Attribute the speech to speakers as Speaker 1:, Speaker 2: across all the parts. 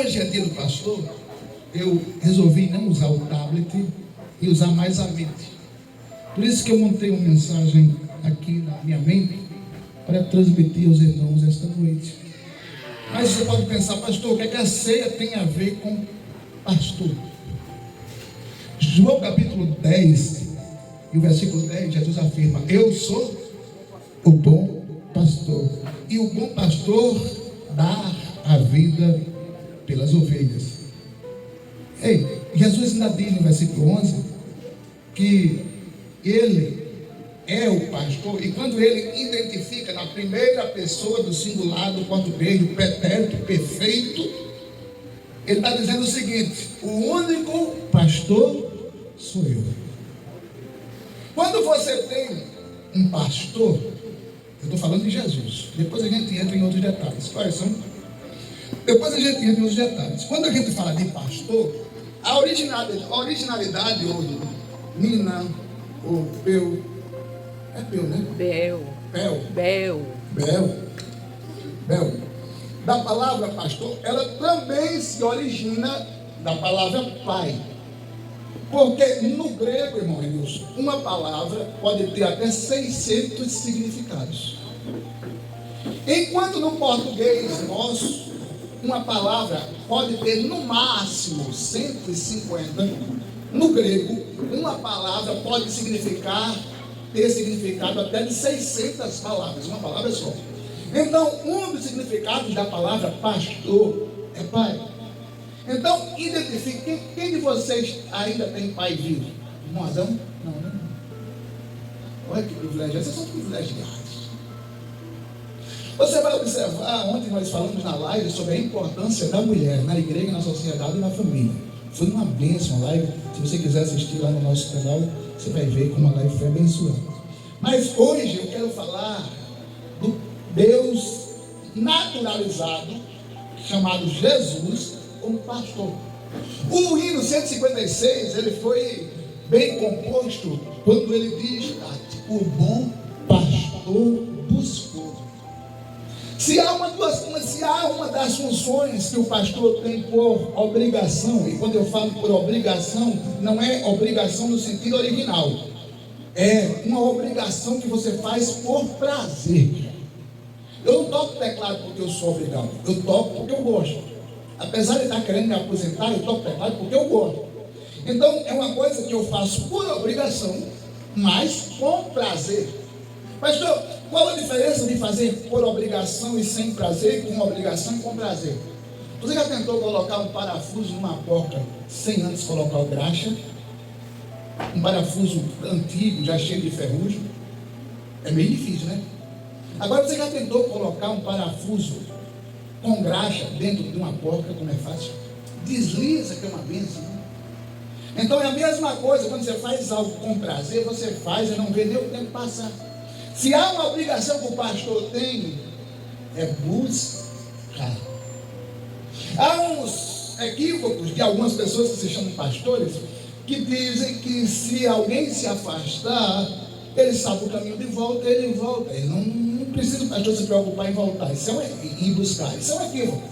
Speaker 1: hoje é dia do pastor, eu resolvi não usar o tablet e usar mais a mente. Por isso que eu montei uma mensagem aqui na minha mente para transmitir aos irmãos esta noite. Mas você pode pensar, pastor, o que é que a ceia tem a ver com pastor? João capítulo 10 e o versículo 10, Jesus afirma: eu sou o bom pastor, e o bom pastor dá a vida pelas ovelhas. Ei, Jesus ainda diz no versículo 11 que ele é o pastor, e quando ele identifica na primeira pessoa do singular do português, do pretérito perfeito, ele está dizendo o seguinte: o único pastor sou eu. Quando você tem um pastor, eu estou falando de Jesus, depois a gente entra em outros detalhes. Quais são? Depois a gente entra em outros detalhes. Quando a gente fala de pastor, a originalidade ou Nina, ou Peu, é Peu, né? Bel, da palavra pastor, ela também se origina da palavra pai. Porque no grego, irmão Edilson, uma palavra pode ter até 600 significados. Enquanto no português nosso, uma palavra pode ter no máximo 150, no grego, uma palavra pode ter significado até de 600 palavras, uma palavra só. Então, um dos significados da palavra pastor é pai. Então, identifique, quem de vocês ainda tem pai vivo? Irmão Adão? Não, né? Olha que privilégio, vocês são privilegiados. Você vai observar, ontem nós falamos na live sobre a importância da mulher na igreja, na sociedade e na família. Foi uma bênção a live. Se você quiser assistir lá no nosso canal, você vai ver como a live foi abençoada. Mas hoje eu quero falar do Deus naturalizado, chamado Jesus, como pastor. O hino 156, ele foi bem composto quando ele diz: o bom pastor buscou. Se há uma das funções que o pastor tem por obrigação, e quando eu falo por obrigação, não é obrigação no sentido original, é uma obrigação que você faz por prazer. Eu não toco teclado porque eu sou obrigado, eu toco porque eu gosto. Apesar de estar querendo me aposentar, eu toco teclado porque eu gosto. Então é uma coisa que eu faço por obrigação, mas com prazer. Pastor, qual a diferença de fazer por obrigação e sem prazer, com obrigação e com prazer? Você já tentou colocar um parafuso numa porca sem antes colocar o graxa? Um parafuso antigo, já cheio de ferrugem? É meio difícil, né? Agora você já tentou colocar um parafuso com graxa dentro de uma porca, como é fácil? Desliza, que é uma bênção, né? Então é a mesma coisa, quando você faz algo com prazer, você faz e não vê nem o tempo passar. Se há uma obrigação que o pastor tem, é buscar. Há uns equívocos de algumas pessoas que se chamam pastores, que dizem que se alguém se afastar, ele sabe o caminho de volta, ele volta. Ele não precisa o pastor se preocupar em voltar, em buscar. Isso é um equívoco.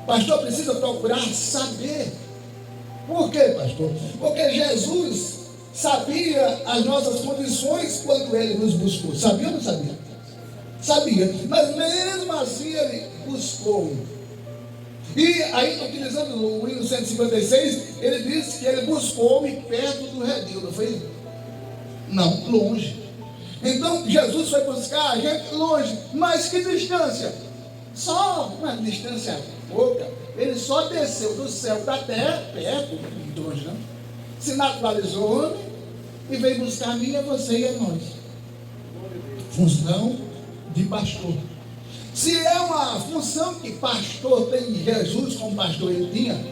Speaker 1: O pastor precisa procurar saber. Por quê, pastor? Porque Jesus sabia as nossas condições quando ele nos buscou. Sabia ou não sabia? Sabia. Mas mesmo assim ele buscou. E aí, utilizando o hino 156, ele disse que ele buscou-me perto do redil. Não foi? Não, longe. Então Jesus foi buscar a gente longe. Mas que distância? Só uma distância pouca. Ele só desceu do céu da terra, perto, muito longe, não? Se naturalizou homem e veio buscar a mim, a você e a nós. Função de pastor. Se é uma função que pastor tem, Jesus como pastor ele tinha,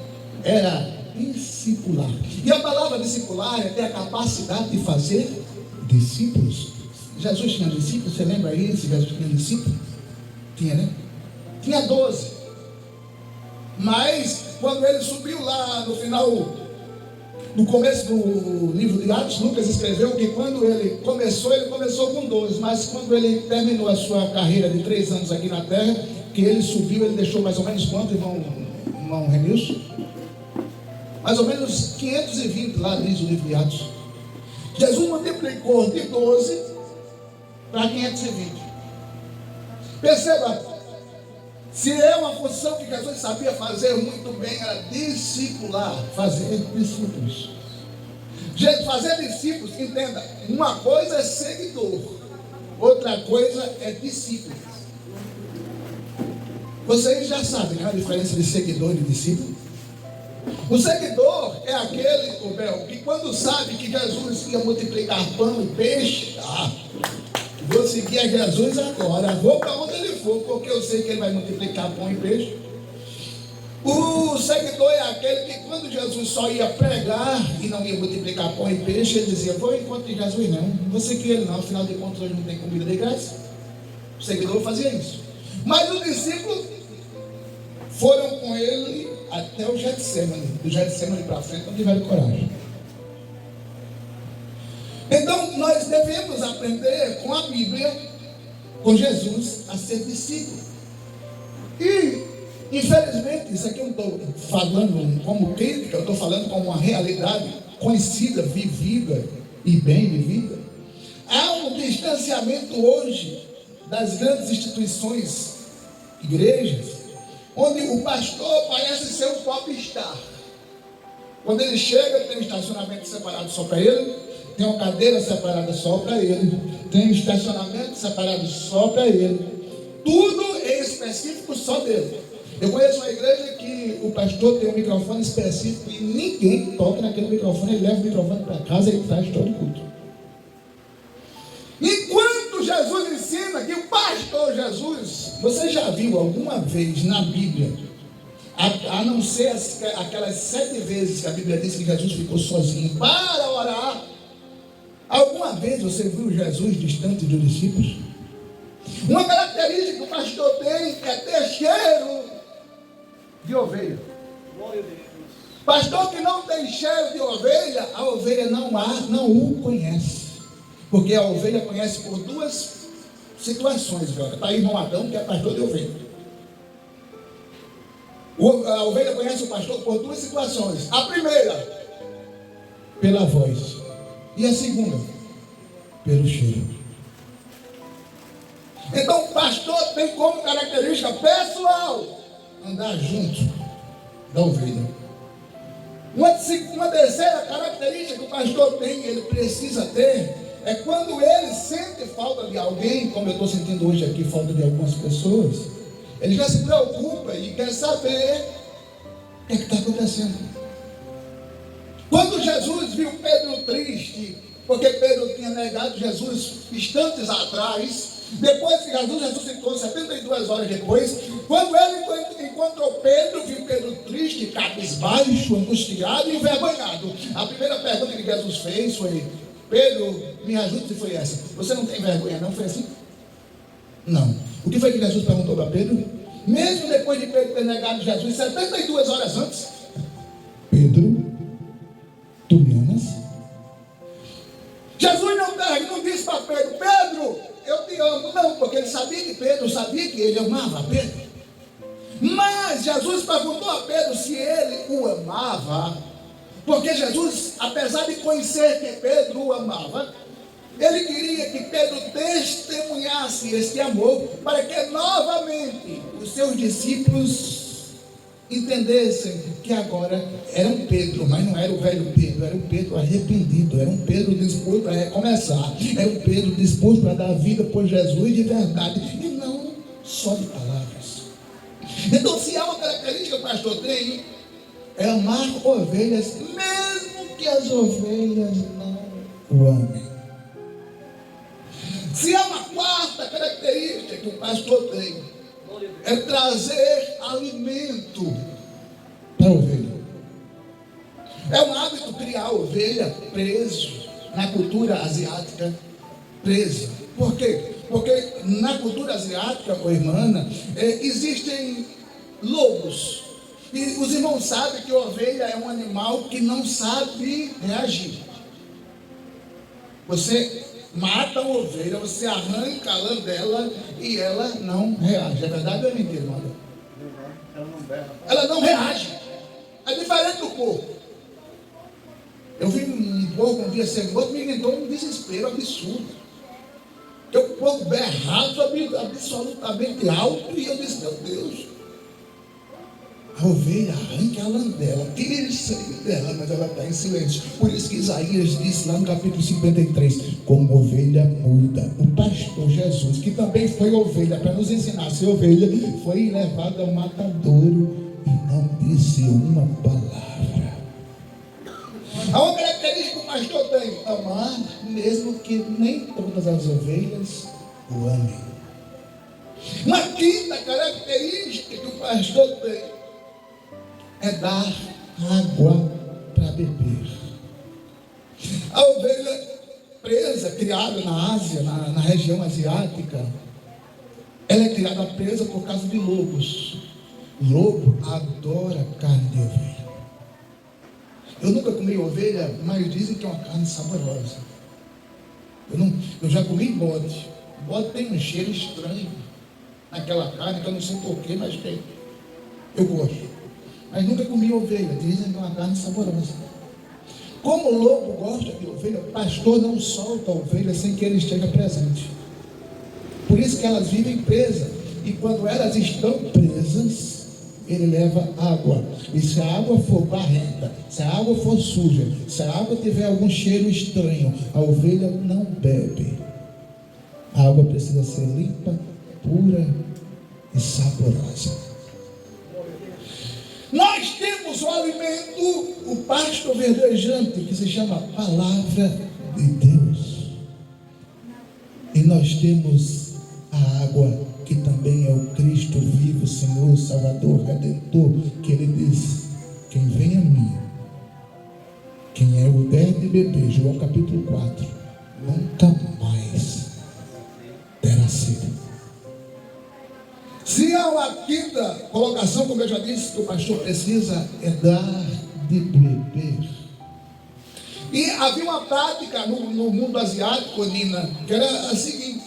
Speaker 1: era discipular. E a palavra discipular é ter a capacidade de fazer discípulos. Jesus tinha discípulos, você lembra aí se Jesus tinha discípulos? Tinha, né? Tinha 12. Mas quando ele subiu lá no final, no começo do livro de Atos, Lucas escreveu que quando ele começou com 12, mas quando ele terminou a sua carreira de 3 anos aqui na terra, que ele subiu, ele deixou mais ou menos quanto, irmão irmão Renilson? Mais ou menos 520 lá diz o livro de Atos. Jesus multiplicou de 12 para 520. Perceba, se é uma função que Jesus sabia fazer muito bem, era discipular, fazer discípulos. Gente, fazer discípulos, entenda, uma coisa é seguidor, outra coisa é discípulo. Vocês já sabem a diferença de seguidor e discípulo? O seguidor é aquele, o Bel, que quando sabe que Jesus ia multiplicar pão e peixe, vou seguir a Jesus agora, vou para onde ele for, porque eu sei que ele vai multiplicar pão e peixe. O seguidor é aquele que quando Jesus só ia pregar e não ia multiplicar pão e peixe, ele dizia, vou encontro de Jesus não vou seguir ele não, afinal de contas hoje não tem comida de graça. O seguidor fazia isso. Mas os discípulos foram com ele até o Getsemane, do Getsemane para frente, não tiveram coragem. Então nós devemos aprender com a Bíblia, com Jesus, a ser discípulo. E infelizmente, isso aqui eu não estou falando como crítica, eu estou falando como uma realidade conhecida, vivida e bem vivida. Há um distanciamento hoje das grandes instituições, igrejas, onde o pastor parece ser um popstar. Quando ele chega, tem um estacionamento separado só para ele, tem uma cadeira separada só para ele, tem um estacionamento separado só para ele, tudo é específico só dele. Eu conheço uma igreja que o pastor tem um microfone específico e ninguém toca naquele microfone, ele leva o microfone para casa e traz todo culto. Enquanto Jesus ensina que o pastor Jesus, você já viu alguma vez na Bíblia, a não ser aquelas 7 vezes que a Bíblia diz que Jesus ficou sozinho para orar, alguma vez você viu Jesus distante dos discípulos? Uma característica que o pastor tem é ter cheiro de ovelha. Pastor que não tem cheiro de ovelha, a ovelha não o conhece. Porque a ovelha conhece por 2 situações. Está aí irmão Adão, que é pastor de ovelha. A ovelha conhece o pastor por 2 situações. A primeira, pela voz. E a segunda, pelo cheiro. Então o pastor tem como característica pessoal andar junto da ovelha. Uma terceira característica que o pastor tem, ele precisa ter, é quando ele sente falta de alguém, como eu estou sentindo hoje aqui, falta de algumas pessoas, ele já se preocupa e quer saber o que está acontecendo. Quando Jesus viu Pedro triste, porque Pedro tinha negado Jesus instantes atrás, depois que Jesus ressuscitou, 72 horas depois, quando ele encontrou Pedro, viu Pedro triste, cabisbaixo, angustiado e envergonhado. A primeira pergunta que Jesus fez foi: Pedro, me ajude se foi essa. Você não tem vergonha não? Foi assim? Não. O que foi que Jesus perguntou para Pedro? Mesmo depois de Pedro ter negado Jesus 72 horas antes: Pedro, tu me amas? Jesus não disse para Pedro: Pedro, eu te amo. Não, porque ele sabia que Pedro sabia que ele amava Pedro. Mas Jesus perguntou a Pedro se ele o amava, porque Jesus, apesar de conhecer que Pedro o amava, ele queria que Pedro testemunhasse esse amor, para que novamente os seus discípulos entendessem que agora era um Pedro, mas não era o velho Pedro, era um Pedro arrependido, era um Pedro disposto a recomeçar, era um Pedro disposto a dar vida por Jesus de verdade, e não só de palavras. Então, se há uma característica que o pastor tem, é amar ovelhas, mesmo que as ovelhas não o amem. Se há uma quarta característica que o pastor tem, é trazer alimento para a ovelha. É um hábito criar a ovelha preso na cultura asiática, presa. Por quê? Porque na cultura asiática, irmã, existem lobos. E os irmãos sabem que a ovelha é um animal que não sabe reagir. Você mata a ovelha, você arranca a lã dela e ela não reage. É verdade ou é mentira, irmão? Ela não reage. É diferente do porco. Eu vi um porco um dia sem outro, me entrou um desespero absurdo. Porque o porco berrado absolutamente alto, e eu disse, meu Deus. A ovelha arranca a lã dela, tira o sangue dela, mas ela está em silêncio. Por isso que Isaías disse lá no capítulo 53, como ovelha muda. O pastor Jesus, que também foi ovelha, para nos ensinar a ser ovelha, foi levado ao matadouro e não disse uma palavra. Há uma característica que o pastor tem: amar, mesmo que nem todas as ovelhas o amem. Uma quinta característica que o pastor tem é dar água para beber. A ovelha presa, criada na Ásia, na região asiática, ela é criada presa por causa de lobos. Lobo adora carne de ovelha. Eu nunca comi ovelha, mas dizem que é uma carne saborosa. Eu já comi bode. Bode tem um cheiro estranho naquela carne, que eu não sei porquê, mas tem. Eu gosto. Mas nunca comi ovelha, dizem que é uma carne saborosa. Como o lobo gosta de ovelha, o pastor não solta a ovelha sem que ele esteja presente. Por isso que elas vivem presas. E quando elas estão presas, ele leva água. E se a água for barrenta, se a água for suja, se a água tiver algum cheiro estranho, a ovelha não bebe. A água precisa ser limpa, pura e saborosa. Nós temos o alimento, o pasto verdejante, que se chama Palavra de Deus. E nós temos a água, que também é o Cristo vivo, Senhor, Salvador, Redentor, que Ele diz: quem vem a mim, quem é o der de beber, João capítulo 4, nunca mais terá sede. Se há uma quinta colocação, como eu já disse, que o pastor precisa, é dar de beber. E havia uma prática no mundo asiático, Nina, que era a seguinte: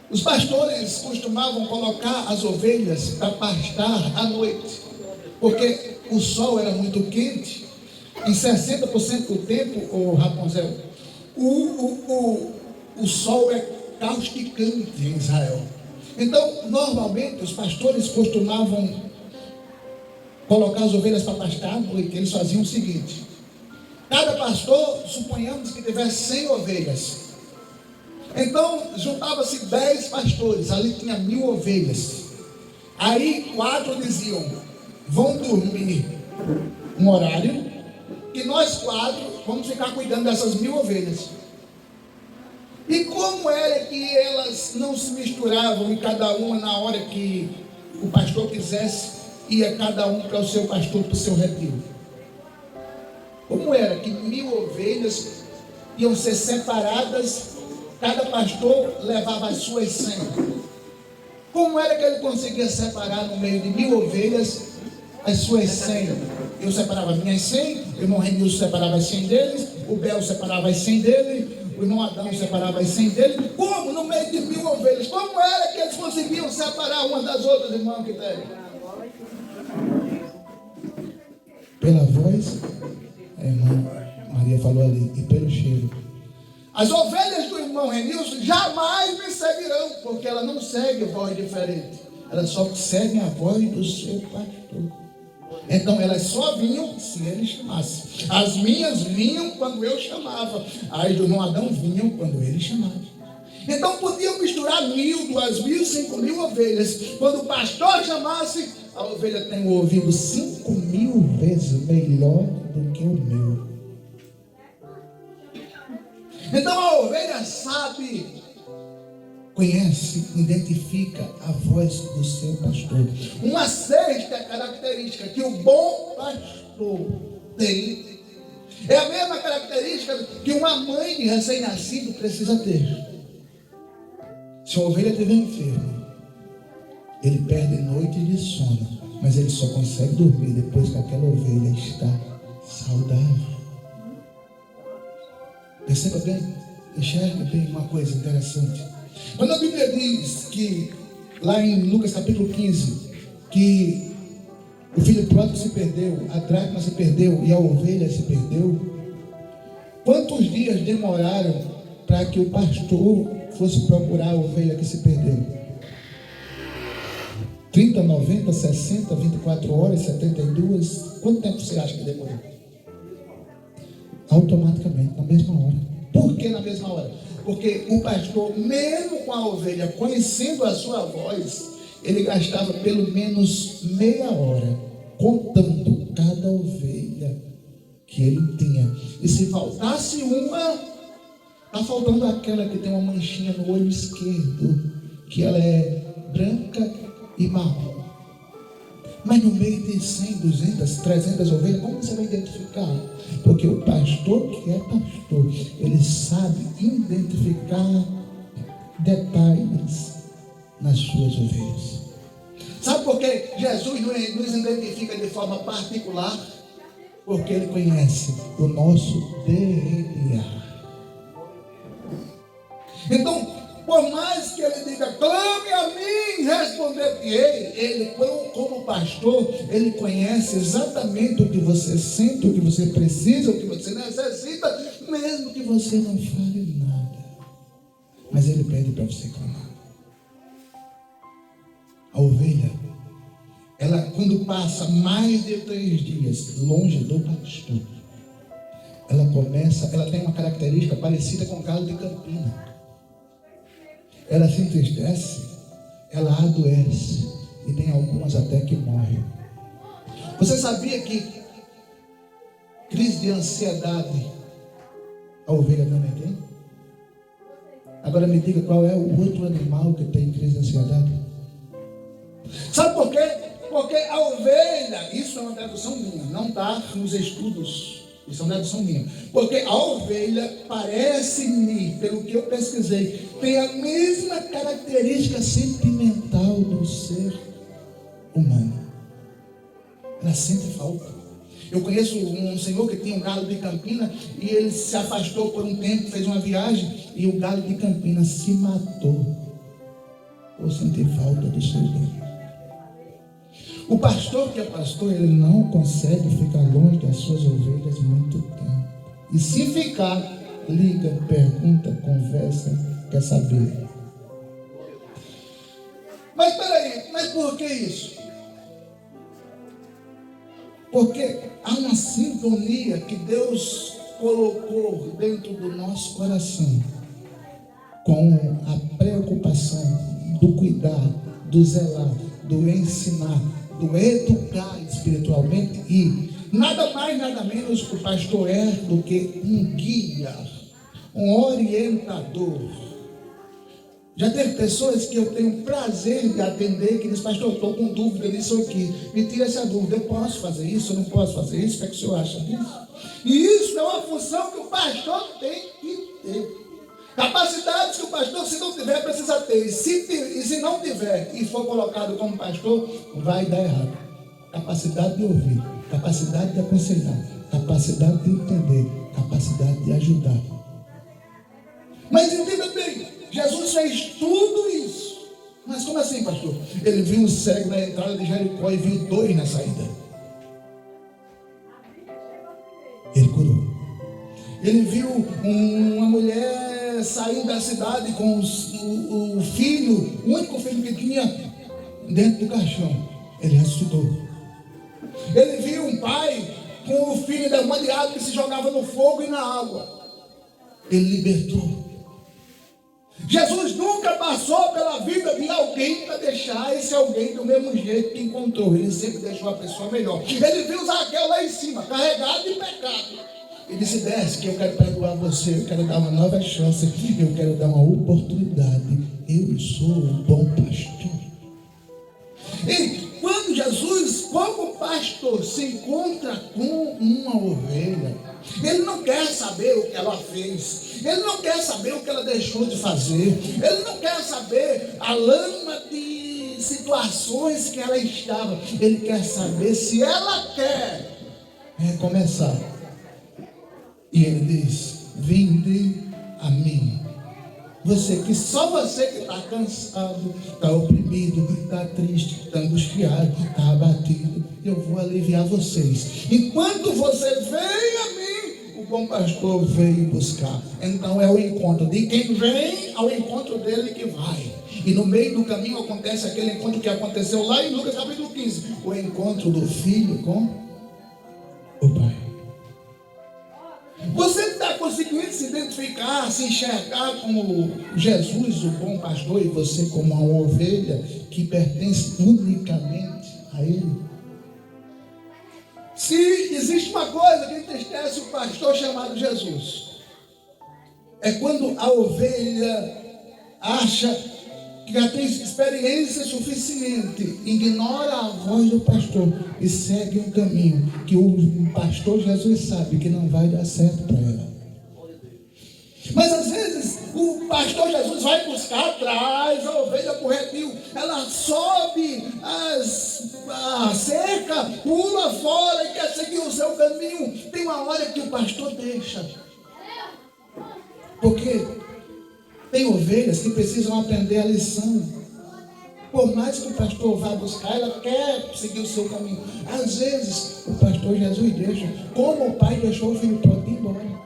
Speaker 1: os pastores costumavam colocar as ovelhas para pastar à noite, porque o sol era muito quente, e 60% do tempo, ô Rapunzel, o sol é causticante em Israel. Então, normalmente, os pastores costumavam colocar as ovelhas para pastar à noite. Eles faziam o seguinte: cada pastor, suponhamos que tivesse 100 ovelhas. Então, juntava-se 10 pastores, ali tinha 1000 ovelhas. Aí, 4 diziam: vão dormir um horário, e nós 4 vamos ficar cuidando dessas 1000 ovelhas. E como era que elas não se misturavam, e cada uma, na hora que o pastor quisesse, ia cada um para o seu pastor, para o seu retiro? Como era que 1000 ovelhas iam ser separadas, cada pastor levava as suas 100? Como era que ele conseguia separar no meio de 1000 ovelhas as suas 100? Eu separava as minhas 100, o irmão Renilson separava as 100 deles, o Bel separava as 100 dele, o irmão Adão separava as 100 dele. Como? No meio de 1000 ovelhas. Como era que eles conseguiam separar umas das outras, irmão Quitério? Pela voz, a irmã Maria falou ali, e pelo cheiro. As ovelhas do irmão Renilson jamais me seguirão, porque ela não segue voz diferente. Elas só seguem a voz do seu pastor. Então elas só vinham se ele chamasse. As minhas vinham quando eu chamava. As do irmão Adão vinham quando ele chamava. Então podiam misturar 1000, 2000, 5000 ovelhas. Quando o pastor chamasse, a ovelha tem o ouvido 5000 vezes melhor do que o meu. Então a ovelha sabe, conhece, identifica a voz do seu pastor. Uma sexta característica que o bom pastor tem é a mesma característica que uma mãe de recém-nascido precisa ter. Se a ovelha estiver enferma, ele perde noite de sono, mas ele só consegue dormir depois que aquela ovelha está saudável. Perceba bem, enxergue bem uma coisa interessante. Quando a Bíblia diz que lá em Lucas capítulo 15, que o filho pródigo se perdeu, a dracma se perdeu e a ovelha se perdeu. Quantos dias demoraram para que o pastor fosse procurar a ovelha que se perdeu? 30, 90, 60, 24 horas, 72? Quanto tempo você acha que demorou? Automaticamente, na mesma hora. Por que na mesma hora? Porque o pastor, mesmo com a ovelha, conhecendo a sua voz, ele gastava pelo menos meia hora contando cada ovelha que ele tinha. E se faltasse uma, está faltando aquela que tem uma manchinha no olho esquerdo, que ela é branca e marrom. Mas no meio de 100, 200, 300 ovelhas, como você vai identificar? Porque o pastor que é pastor, ele sabe identificar detalhes nas suas ovelhas. Sabe por que Jesus nos identifica de forma particular? Porque ele conhece o nosso DNA. Então, por mais que ele diga, clame a mim, responder-te-ei, ele, como pastor, ele conhece exatamente o que você sente, o que você precisa, o que você necessita, mesmo que você não fale nada. Mas ele pede para você clamar. A ovelha, ela quando passa mais de 3 dias longe do pastor, ela tem uma característica parecida com o galo de Campina. Ela se entristece, ela adoece, e tem algumas até que morrem. Você sabia que crise de ansiedade a ovelha também tem? Agora me diga qual é o outro animal que tem crise de ansiedade? Sabe por quê? Porque a ovelha, isso é uma tradução minha, não está nos estudos. Isso é uma tradução minha. Porque a ovelha parece-me, pelo que eu pesquisei, tem a mesma característica sentimental do ser humano. Ela sente falta. Eu conheço um senhor que tinha um galo de Campina e ele se afastou por um tempo, fez uma viagem e o galo de Campina se matou por sentir falta dos seus donos. O pastor que é pastor, ele não consegue ficar longe das suas ovelhas muito tempo. E se ficar, liga, pergunta, conversa, quer saber. Mas peraí, mas por que isso? Porque há uma sintonia que Deus colocou dentro do nosso coração com a preocupação do cuidar, do zelar, do ensinar, do educar espiritualmente. E nada mais, nada menos que o pastor é do que um guia, um orientador. Já teve pessoas que eu tenho prazer de atender, que diz, pastor, eu estou com dúvida disso aqui, me tira essa dúvida, eu posso fazer isso, eu não posso fazer isso, o que é que o senhor acha disso? E isso é uma função que o pastor tem que ter. Capacidades que o pastor, se não tiver, precisa ter. E se não tiver e for colocado como pastor, vai dar errado. Capacidade de ouvir, capacidade de aconselhar, capacidade de entender, capacidade de ajudar. Mas entenda bem, Jesus fez tudo isso. Mas como assim, pastor? Ele viu um cego na entrada de Jericó e viu 2 na saída. Ele curou. Ele viu uma mulher saindo da cidade com o filho, o único filho que tinha, dentro do caixão. Ele ressuscitou. Ele viu um pai com o filho da mãe de água que se jogava no fogo e na água. Ele libertou. Jesus nunca passou pela vida de alguém para deixar esse alguém do mesmo jeito que encontrou. Ele sempre deixou a pessoa melhor. Ele viu Zaqueu lá em cima, carregado de pecado. Ele disse, desce que eu quero perdoar você, eu quero dar uma nova chance, eu quero dar uma oportunidade. Eu sou o bom pastor. E quando Jesus, como pastor, se encontra com uma ovelha, ele não quer saber o que ela fez, ele não quer saber o que ela deixou de fazer, ele não quer saber a lama de situações que ela estava, ele quer saber se ela quer recomeçar. E ele diz, vinde a mim, Só você que está cansado, está oprimido, está triste, está angustiado, está abatido, eu vou aliviar vocês. Enquanto você vem a mim, o bom pastor veio buscar. Então é o encontro de quem vem ao encontro dele que vai. E no meio do caminho acontece aquele encontro que aconteceu lá em Lucas capítulo 15. O encontro do filho com o pai. Você está conseguindo se identificar, se enxergar como Jesus, o bom pastor, e você como uma ovelha que pertence unicamente a Ele? Se existe uma coisa que entristece o pastor chamado Jesus, é quando a ovelha acha que já tem experiência suficiente, ignora a voz do pastor e segue um caminho que o pastor Jesus sabe que não vai dar certo para ela. Mas às vezes o pastor Jesus vai buscar atrás a ovelha por redil, ela sobe a cerca, pula fora e quer seguir o seu caminho. Tem uma hora que o pastor deixa, porque tem ovelhas que precisam aprender a lição. Por mais que o pastor vá buscar, ela quer seguir o seu caminho. Às vezes, o pastor Jesus deixa, como o pai deixou o filho pródigo ir embora.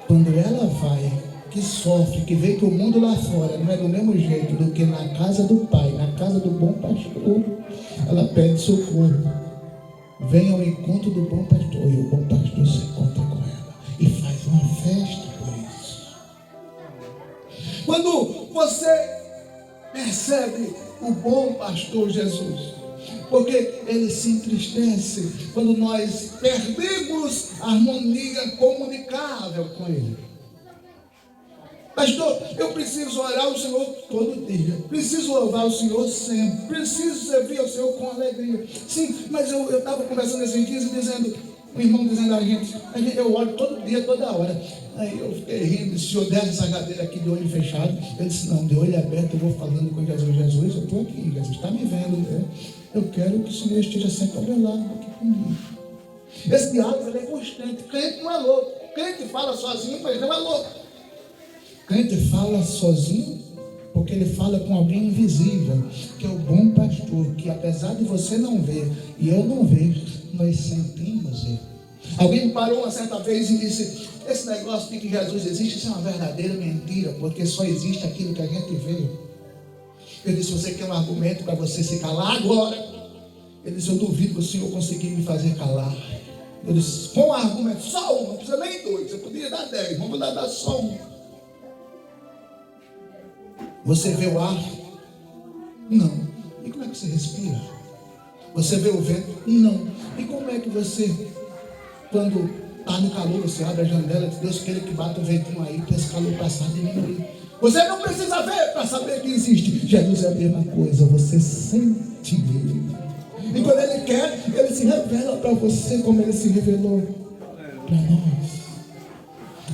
Speaker 1: Quando ela vai, que sofre, que vê que o mundo lá fora não é do mesmo jeito do que na casa do pai, na casa do bom pastor, ela pede socorro. Vem ao encontro do bom pastor e o bom pastor se encontra com ela e faz uma festa por isso. Quando você percebe o bom pastor Jesus, porque ele se entristece quando nós perdemos a harmonia comunicável com ele. Pastor, eu preciso orar ao Senhor todo dia, preciso louvar o Senhor sempre, preciso servir ao Senhor com alegria. Sim, mas eu estava conversando esses dias e dizendo, o irmão dizendo a gente, eu oro todo dia, toda hora. Aí eu fiquei rindo, se eu der essa cadeira aqui de olho fechado, eu disse, não, de olho aberto eu vou falando com Jesus. Jesus, eu estou aqui, Jesus está me vendo, né? Eu quero que o Senhor esteja sempre ao meu lado aqui comigo. Esse diálogo é constante. Crente não é louco. Crente fala sozinho, mas não é louco. Crente fala sozinho porque ele fala com alguém invisível, que é o bom pastor, que apesar de você não ver e eu não vejo, nós sentimos ele. Alguém parou uma certa vez e disse, esse negócio de que Jesus existe, isso é uma verdadeira mentira, porque só existe aquilo que a gente vê. Eu disse, você quer um argumento para você se calar agora? Ele disse, eu duvido que o Senhor conseguir me fazer calar. Eu disse, com um argumento, só um, não precisa nem dois, você poderia dar 10, vamos dar só um. Você vê o ar? Não. E como é que você respira? Você vê o vento? Não. E como é que você, quando está no calor, você abre a janela e diz, Deus queira que bata o ventinho aí para esse calor passar e diminuir. Você não precisa ver para saber que existe. Jesus é a mesma coisa, você sente ele. E quando ele quer, ele se revela para você como ele se revelou para nós.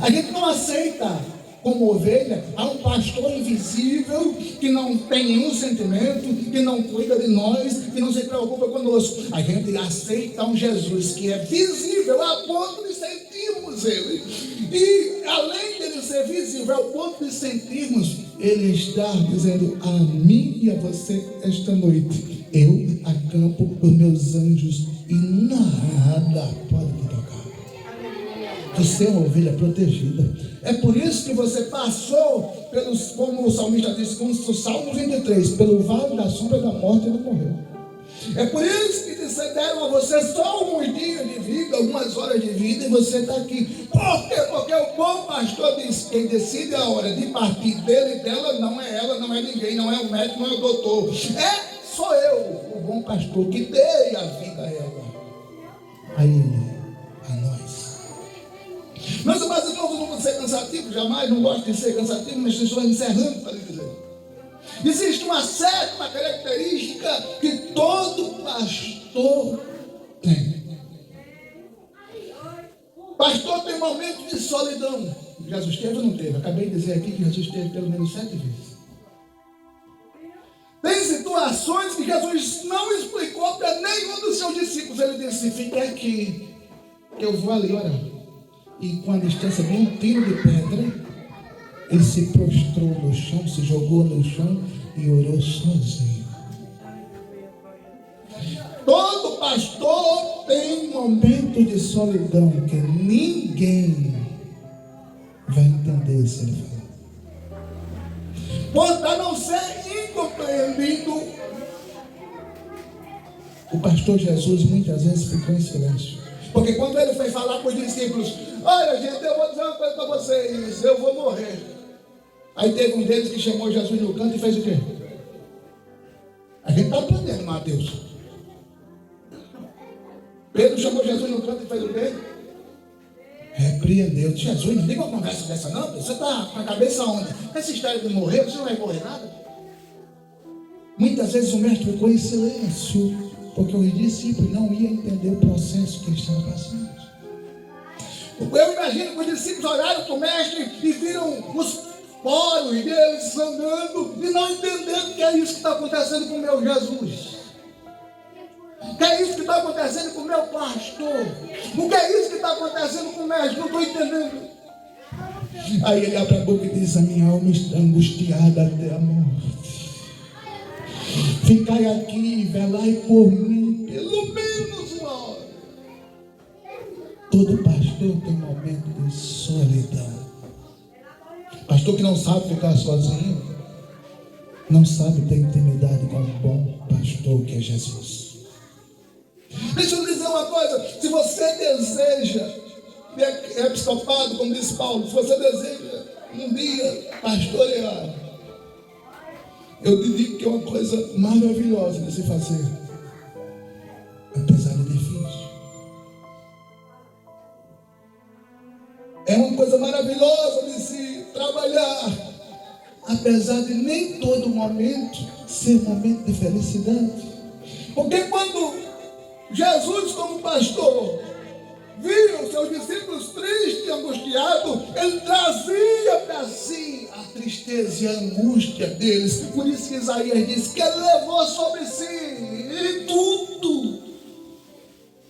Speaker 1: A gente não aceita como ovelha a um pastor invisível que não tem nenhum sentimento, que não cuida de nós, que não se preocupa conosco. A gente aceita um Jesus que é visível a ponto de sentirmos ele. E além dele ser visível ao ponto de sentirmos, ele está dizendo a mim e a você esta noite, eu acampo os meus anjos e nada pode me tocar. Você é uma ovelha protegida. É por isso que você passou pelos, como o salmista disse, como o Salmo 23, pelo vale da sombra da morte e não morreu. É por isso que deram a você só alguns dias de vida, algumas horas de vida, e você está aqui. Por quê? Porque o bom pastor diz, quem decide a hora de partir dele e dela, não é ela, não é ninguém, não é o médico, não é o doutor. Sou eu, o bom pastor, que dei a vida a ela, a ele, a nós. Meus amados irmãos, eu não vou ser cansativo, jamais, não gosto de ser cansativo, mas estou encerrando para lhe dizer. Existe uma sétima característica que todo pastor tem. Pastor tem momentos de solidão. Jesus teve ou não teve? Acabei de dizer aqui que Jesus teve pelo menos 7 vezes. Tem situações que Jesus não explicou para nenhum dos seus discípulos. Ele disse, fique aqui, que eu vou ali orar. E com a distância de um tiro de pedra, ele se prostrou no chão, se jogou no chão e orou sozinho. Todo pastor tem um momento de solidão que ninguém vai entender se ele falar. Pode não ser incompreendido. O pastor Jesus muitas vezes ficou em silêncio. Porque quando ele foi falar com os discípulos, olha gente, eu vou dizer uma coisa para vocês, eu vou morrer. Aí teve um deles que chamou Jesus no canto e fez o quê? A gente está aprendendo, Mateus. Pedro chamou Jesus no canto e fez o quê? Repreendeu. Jesus, não tem uma conversa dessa não? Você está com a cabeça onde? Essa história de morrer, você não vai morrer nada? Muitas vezes o mestre ficou em silêncio, porque os discípulos não iam entender o processo que eles estavam passando. Eu imagino que os discípulos olharam para o mestre e viram os poros deles sangrando e não entendendo que é isso que está acontecendo com o meu Jesus. O que é isso que está acontecendo com o meu pastor? O que é isso que está acontecendo com o mestre? Não estou entendendo. Aí ele abre a boca e diz: a minha alma está angustiada até a morte. Ficai aqui e velai por mim pelo menos uma hora. Todo pastor tem um momento de solidão. Pastor que não sabe ficar sozinho, não sabe ter intimidade com um bom pastor que é Jesus. Deixa eu dizer uma coisa: se você deseja ser episcopado, como disse Paulo, se você deseja um dia pastorear, eu te digo que é uma coisa maravilhosa de se fazer, apesar de difícil. É uma coisa maravilhosa de se trabalhar, apesar de nem todo momento ser momento de felicidade. Porque quando Jesus, como pastor, viu seus discípulos tristes e angustiados, ele trazia para si a tristeza e a angústia deles. Por isso que Isaías diz que ele levou sobre si tudo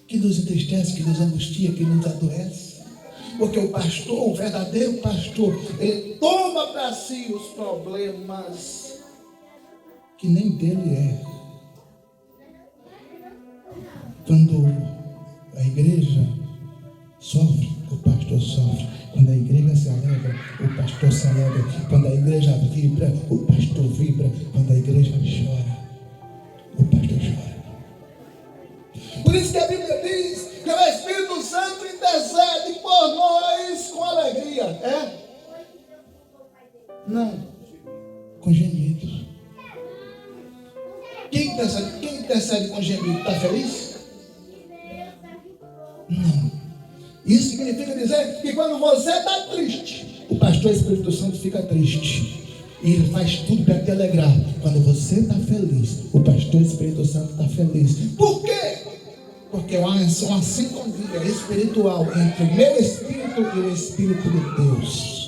Speaker 1: que nos entristece, que nos angustia, que nos adoece. Porque o pastor, o verdadeiro pastor, ele toma para si os problemas que nem dele é. Quando a igreja sofre, o pastor sofre. Quando a igreja se alegra, o pastor se alegra. Quando a igreja vibra, o pastor vibra. Quando a igreja chora, o pastor chora. Por isso que a Bíblia diz que o Espírito Santo intercede por nós com alegria. É? Não. Com gemidos. Quem intercede com gemido está feliz? Não. Isso significa dizer que quando você está triste, o pastor Espírito Santo fica triste. E ele faz tudo para te alegrar. Quando você está feliz, o pastor Espírito Santo está feliz. Por quê? Porque há uma sintonia espiritual entre o meu espírito e o Espírito de Deus.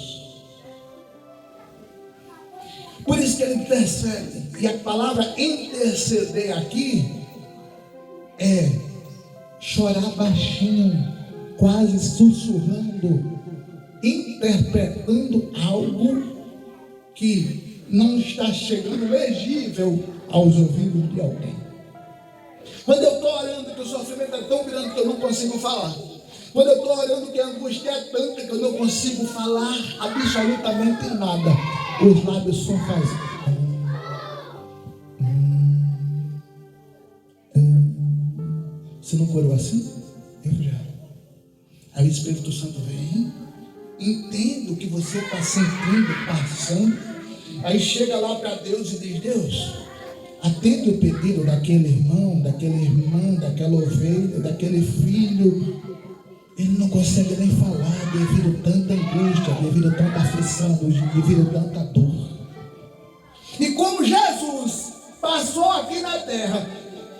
Speaker 1: Por isso que ele intercede. E a palavra interceder aqui é chorar baixinho, quase sussurrando, interpretando algo que não está chegando legível aos ouvidos de alguém. Quando eu estou orando que o sofrimento é tão grande que eu não consigo falar, quando eu estou orando que a angústia é tanta que eu não consigo falar absolutamente nada, os lábios só fazem Você não orou assim? Eu já. Aí o Espírito Santo vem, entende o que você está sentindo, passando. Aí chega lá para Deus e diz: Deus, atende o pedido daquele irmão, daquela irmã, daquela ovelha, daquele filho. Ele não consegue nem falar devido a tanta angústia, devido a tanta aflição, devido a tanta dor. E como Jesus passou aqui na terra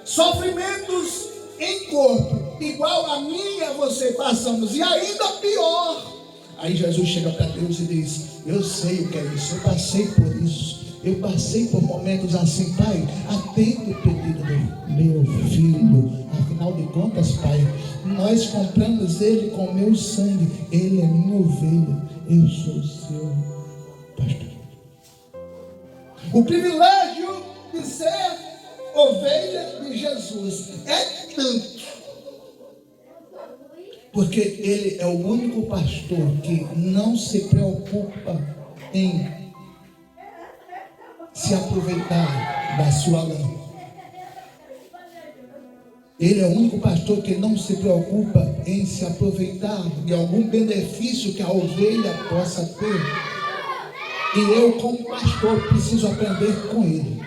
Speaker 1: sofrimentos em corpo, igual a mim e a você passamos, e ainda pior. Aí Jesus chega para Deus e diz: eu sei o que é isso, eu passei por isso. Eu passei por momentos assim, Pai, atende o pedido do meu filho. Afinal de contas, Pai, nós compramos ele com meu sangue. Ele é minha ovelha, eu sou o seu pastor. O privilégio de ser ovelha de Jesus é tanto, porque ele é o único pastor que não se preocupa em se aproveitar da sua lã. Ele é o único pastor que não se preocupa em se aproveitar de algum benefício que a ovelha possa ter. E eu, como pastor, preciso aprender com ele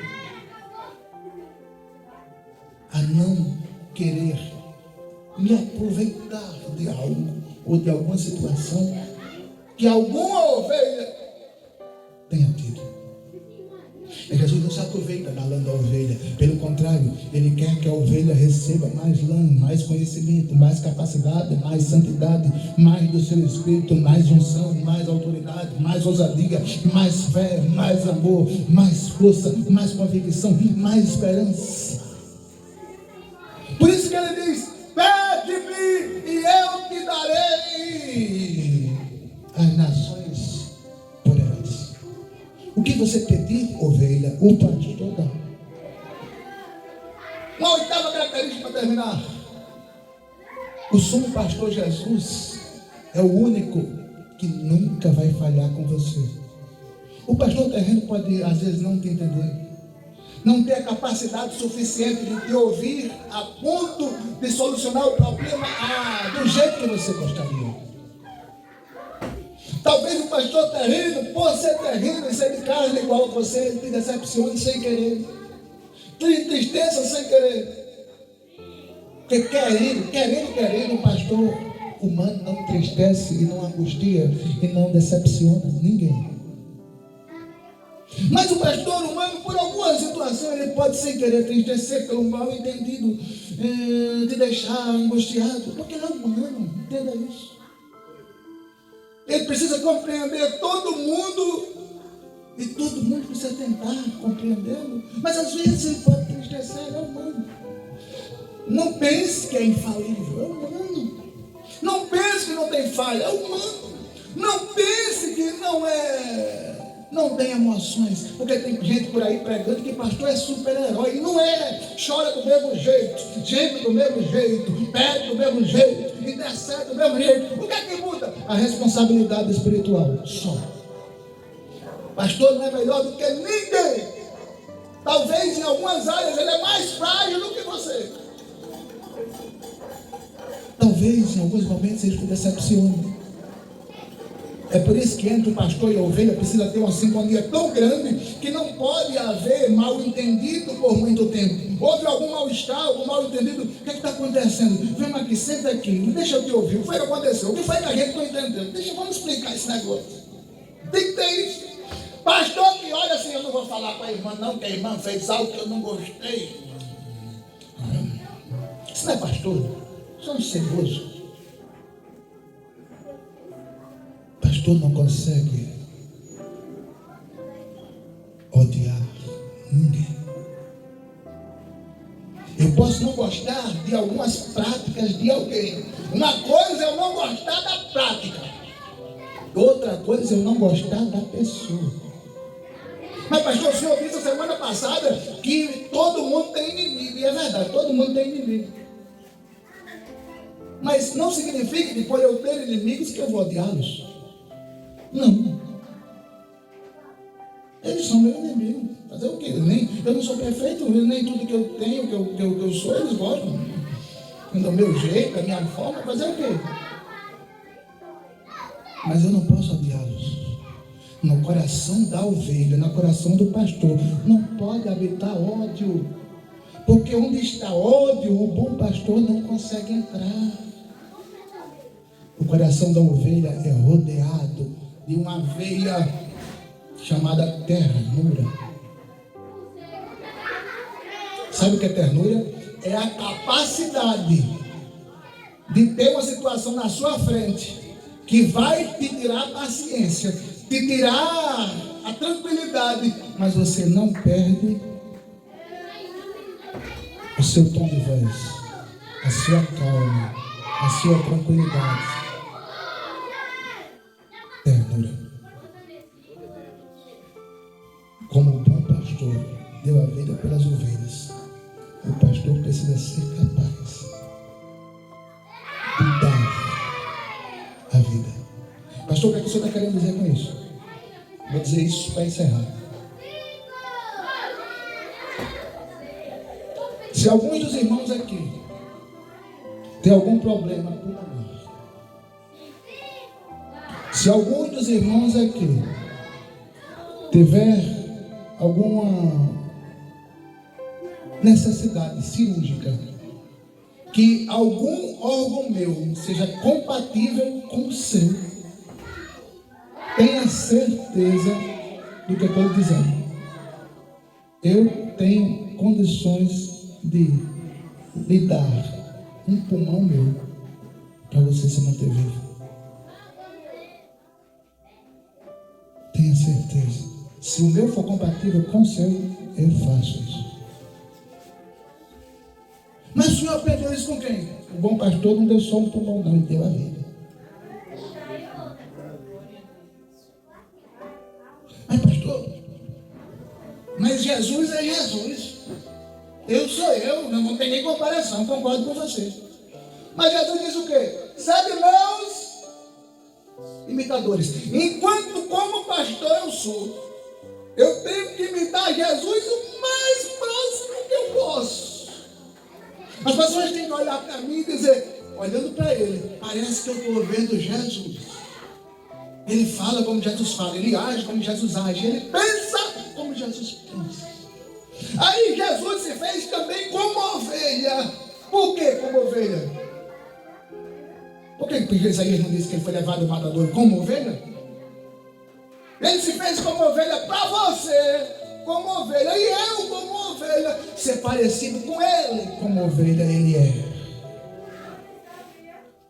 Speaker 1: a não querer me aproveitar de algo ou de alguma situação que alguma ovelha tenha tido. E Jesus não se aproveita da lã da ovelha. Pelo contrário, Ele quer que a ovelha receba mais lã, mais conhecimento, mais capacidade, mais santidade, mais do seu Espírito, mais unção, mais autoridade, mais ousadia, mais fé, mais amor, mais força, mais convicção, mais esperança. Por isso que Ele diz: pede-me e eu te darei as nações poderosas. O que você pedir, ovelha, o pastor dá. Uma oitava característica para terminar. O sumo pastor Jesus é o único que nunca vai falhar com você. O pastor terreno pode, às vezes, não te entender, não ter a capacidade suficiente de te ouvir a ponto de solucionar o problema do jeito que você gostaria. Talvez o pastor terreno, por ser terreno e ser de carne igual a você, ele te decepcione sem querer, te tristeza sem querer. Porque querendo, o pastor humano não entristece e não angustia e não decepciona ninguém. Mas o pastor humano, por alguma situação, ele pode sem querer entristecer pelo mal entendido, te deixar angustiado, porque ele é humano, entenda isso. Ele precisa compreender todo mundo, e todo mundo precisa tentar compreendê-lo, mas às vezes ele pode entristecer, é humano. Não pense que é infalível, é humano. Não pense que não tem falha, é humano. Não pense que não tem emoções, porque tem gente por aí pregando que pastor é super-herói, e não é. Chora do mesmo jeito, geme do mesmo jeito, pede do mesmo jeito, intercede do mesmo jeito. O que é que muda? A responsabilidade espiritual, só. Pastor não é melhor do que ninguém. Talvez em algumas áreas ele é mais frágil do que você. Talvez em alguns momentos ele te decepcione. É por isso que entre o pastor e a ovelha precisa ter uma sintonia tão grande que não pode haver mal entendido por muito tempo. Houve algum mal-estar, algum mal entendido. O que está acontecendo? Vem aqui, senta aqui, deixa eu te ouvir. O que foi que aconteceu? O que foi que a gente não entendeu? Vamos explicar esse negócio. Tem que ter isso. Pastor que olha assim, eu não vou falar para a irmã não, que a irmã fez algo que eu não gostei. Isso não é pastor, isso é um ceboso. Pastor não consegue odiar ninguém. Eu posso não gostar de algumas práticas de alguém. Uma coisa é eu não gostar da prática, outra coisa é eu não gostar da pessoa. Mas pastor, o senhor disse a semana passada que todo mundo tem inimigo, e é verdade, todo mundo tem inimigo. Mas não significa que por eu ter inimigos que eu vou odiá-los. Não. Eles são meu inimigo. Fazer o quê? Eu não sou perfeito, nem tudo que eu tenho, que eu sou, eles gostam. Do meu jeito, da minha forma, fazer o quê? Mas eu não posso odiá-los. No coração da ovelha, no coração do pastor, não pode habitar ódio. Porque onde está ódio, o bom pastor não consegue entrar. O coração da ovelha é rodeado de uma veia chamada ternura. Sabe o que é ternura? É a capacidade de ter uma situação na sua frente que vai te tirar a paciência, te tirar a tranquilidade, mas você não perde o seu tom de voz, a sua calma, a sua tranquilidade. Ternura. Como o bom pastor deu a vida pelas ovelhas, o pastor precisa ser capaz de dar a vida. Pastor, o que é que o senhor está querendo dizer com isso? Vou dizer isso para encerrar. Se alguns dos irmãos aqui tem algum problema pulmonar, se alguns dos irmãos aqui tiver alguma necessidade cirúrgica, que algum órgão meu seja compatível com o seu, tenha certeza do que eu estou dizendo. Eu tenho condições de lhe dar um pulmão meu para você se manter vivo. Tenha certeza. Se o meu for compatível com o seu, eu faço isso. Mas o senhor aprendeu isso com quem? O bom pastor não deu só um pulmão, não, ele deu a vida. Mas pastor, mas Jesus é Jesus. Eu sou eu, não tem nem comparação, concordo com você. Mas Jesus diz o quê? Sede meus imitadores. Enquanto como pastor eu sou, eu tenho que imitar Jesus o mais próximo que eu posso. As pessoas têm que olhar para mim e dizer, olhando para ele, parece que eu estou vendo Jesus. Ele fala como Jesus fala, ele age como Jesus age, ele pensa como Jesus pensa. Aí Jesus se fez também como ovelha. Por que como ovelha? Por que Isaías não disse que ele foi levado ao matador como ovelha? Ele se fez como ovelha para você, como ovelha, e eu como ovelha, ser parecido com ele, como ovelha ele é.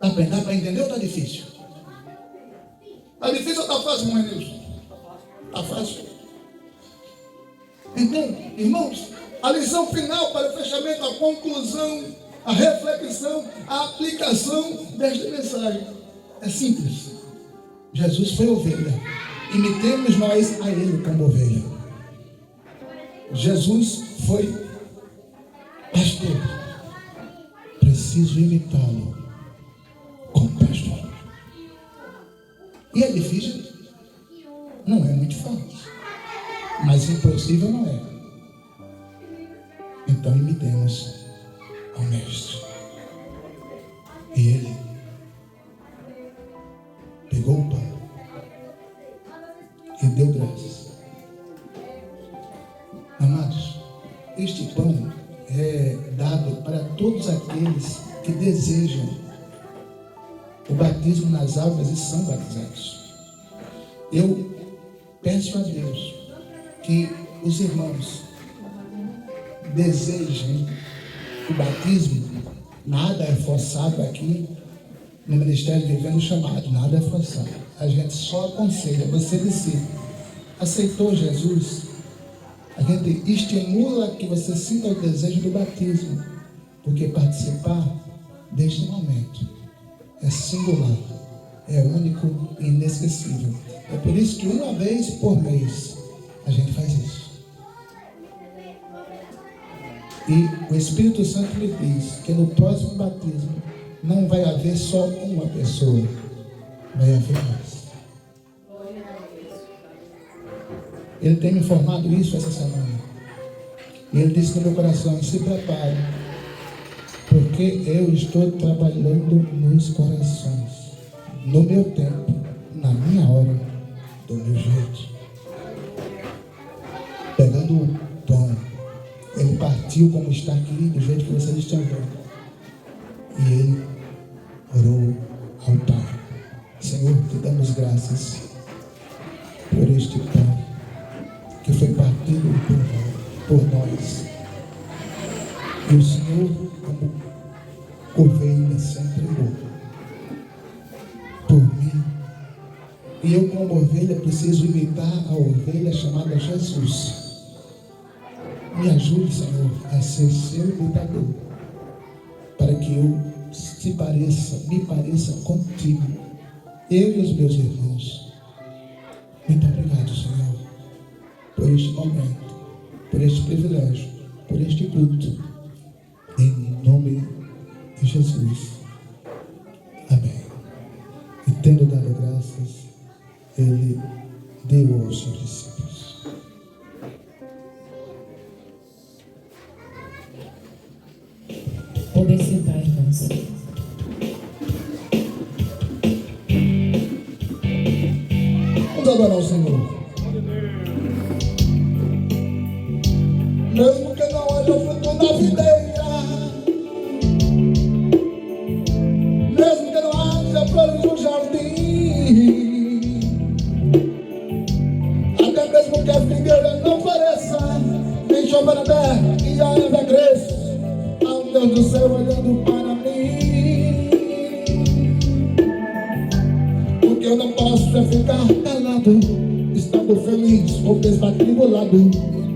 Speaker 1: Dá para entender ou está difícil? Está difícil ou está fácil, irmão Nilson? Está fácil. Então, irmãos, a lição final para o fechamento, a conclusão, a reflexão, a aplicação desta mensagem é simples. Jesus foi ovelha. Imitemos nós a ele como ovelha. Jesus foi pastor. Preciso imitá-lo como pastor. E é difícil? Não é muito fácil. Mas impossível não é. Então imitemos ao Mestre. E ele pegou o pão e deu graças. Amados, este pão é dado para todos aqueles que desejam o batismo nas águas e são batizados. Eu peço a Deus que os irmãos desejem o batismo. Nada é forçado aqui no Ministério Vivendo Chamado, nada é forçado. A gente só aconselha, você decide. Aceitou Jesus? A gente estimula que você sinta o desejo do batismo, porque participar deste momento é singular, é único e inesquecível. É por isso que uma vez por mês a gente faz isso. E o Espírito Santo me diz que no próximo batismo não vai haver só uma pessoa, vai haver mais. Ele tem me informado isso essa semana. E ele disse no meu coração, se prepare, porque eu estou trabalhando nos corações, no meu tempo, na minha hora, do meu jeito. Pegando o pão, ele partiu como está aqui, do jeito que vocês estão vendo. E ele orou ao Pai. Senhor, te damos graças por este pão que foi partido por nós. E o Senhor, como ovelha, se entregou por mim. E eu, como ovelha, preciso imitar libertar a ovelha chamada Jesus. Me ajude, Senhor, a ser seu imitador, para que eu me pareça contigo, eu e os meus irmãos. Muito obrigado, Senhor, por este momento, por este privilégio, por este culto, em nome de Jesus. Amém. E tendo dado graças, ele deu aos seus discípulos.
Speaker 2: Poder sentar, irmãos.
Speaker 1: Vamos adorar o Senhor. Mesmo que não haja fruto na videira, mesmo que não haja flores no jardim, até mesmo que a figueira não floresça, nem chova na terra e a erva cresça, há um Deus do céu olhando para mim. O que eu não posso é ficar calado, estando feliz ou mesmo atribulado,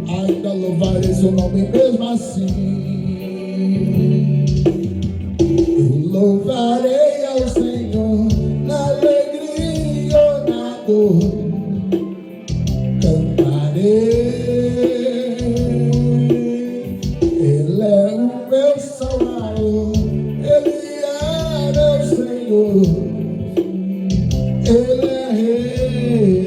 Speaker 1: ainda louvarei seu nome mesmo assim. Eu louvarei ao Senhor na alegria ou na dor, cantarei. Ele é o meu Salvador, Ele é meu Senhor, Ele é Rei.